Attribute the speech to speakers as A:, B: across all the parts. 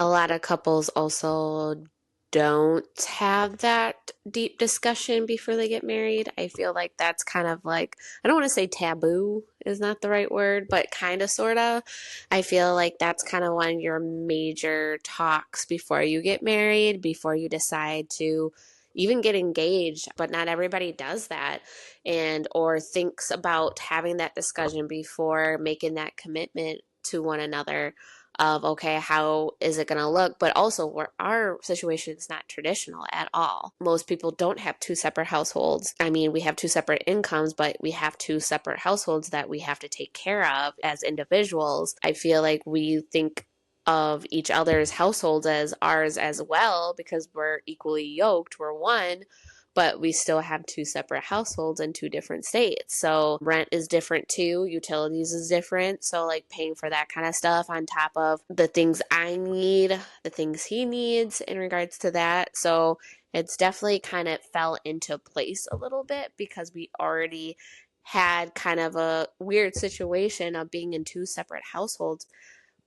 A: A lot of couples also don't have that deep discussion before they get married. I feel like that's kind of like, I don't want to say taboo is not the right word, but kind of, sort of. I feel like that's kind of one of your major talks before you get married, before you decide to even get engaged. But not everybody does that, and or thinks about having that discussion before making that commitment to one another of, okay, how is it going to look? But also, our situation is not traditional at all. Most people don't have two separate households. I mean, we have two separate incomes, but we have two separate households that we have to take care of as individuals. I feel like we think of each other's households as ours as well because we're equally yoked, we're one, but we still have two separate households in two different states. So rent is different too, utilities is different. So like paying for that kind of stuff on top of the things I need, the things he needs in regards to that. So it's definitely kind of fell into place a little bit because we already had kind of a weird situation of being in two separate households.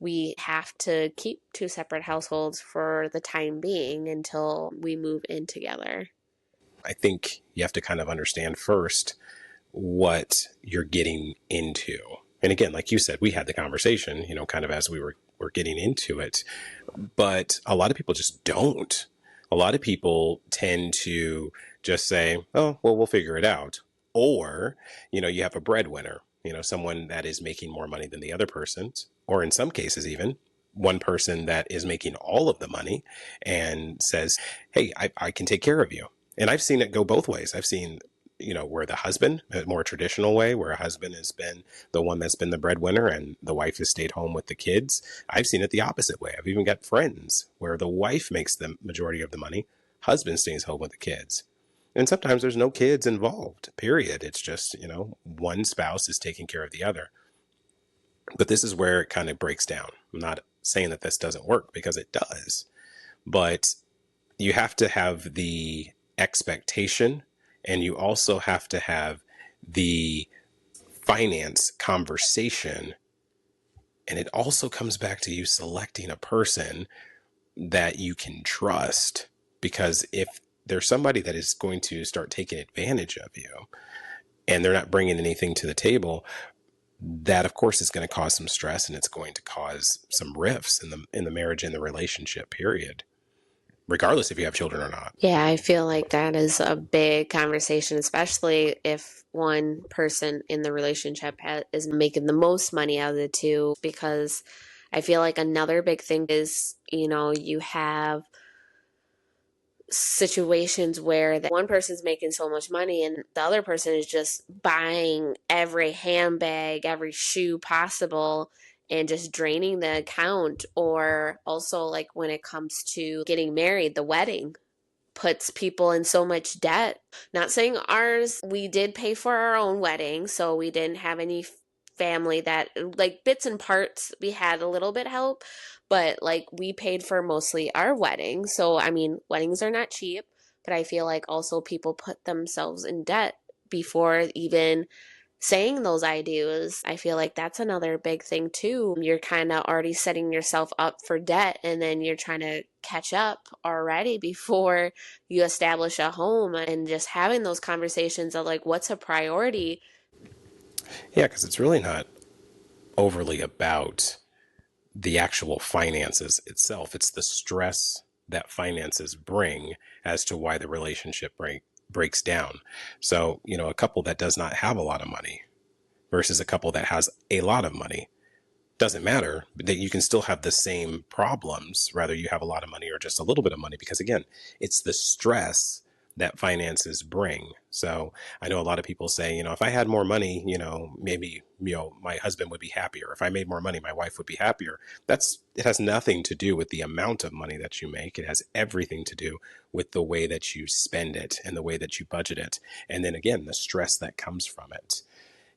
A: We have to keep two separate households for the time being until we move in together.
B: I think you have to kind of understand first what you're getting into. And again, like you said, we had the conversation, kind of as were getting into it. But a lot of people just don't. A lot of people tend to just say, oh, well, we'll figure it out. Or, you have a breadwinner, someone that is making more money than the other person, or in some cases, even one person that is making all of the money and says, hey, I can take care of you. And I've seen it go both ways. I've seen, where the husband, a more traditional way, where a husband has been the one that's been the breadwinner and the wife has stayed home with the kids. I've seen it the opposite way. I've even got friends where the wife makes the majority of the money, husband stays home with the kids. And sometimes there's no kids involved, period. It's just, one spouse is taking care of the other. But this is where it kind of breaks down. I'm not saying that this doesn't work because it does, but you have to have the expectation, and you also have to have the finance conversation. And it also comes back to you selecting a person that you can trust, because if there's somebody that is going to start taking advantage of you and they're not bringing anything to the table, that of course is going to cause some stress, and it's going to cause some rifts in the marriage and the relationship, period, regardless if you have children or not.
A: Yeah, I feel like that is a big conversation, especially if one person in the relationship is making the most money out of the two. Because I feel like another big thing is, you have situations where that one person's making so much money and the other person is just buying every handbag, every shoe possible, and just draining the account. Or also, like when it comes to getting married, the wedding puts people in so much debt. Not saying ours, we did pay for our own wedding, so we didn't have any family that, like, bits and parts, we had a little bit help, but like we paid for mostly our wedding. So I mean, weddings are not cheap, but I feel like also people put themselves in debt before even saying those I do's. I feel like that's another big thing too. You're kind of already setting yourself up for debt, and then you're trying to catch up already before you establish a home, and just having those conversations of like, what's a priority?
B: Yeah, because it's really not overly about the actual finances itself. It's the stress that finances bring as to why the relationship breaks down. So, a couple that does not have a lot of money versus a couple that has a lot of money doesn't matter, but that you can still have the same problems, whether you have a lot of money or just a little bit of money, because again, it's the stress that finances bring. So I know a lot of people say, if I had more money, maybe, my husband would be happier. If I made more money, my wife would be happier. It has nothing to do with the amount of money that you make. It has everything to do with the way that you spend it and the way that you budget it. And then again, the stress that comes from it.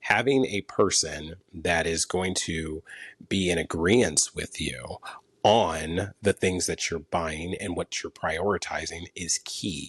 B: Having a person that is going to be in agreement with you on the things that you're buying and what you're prioritizing is key.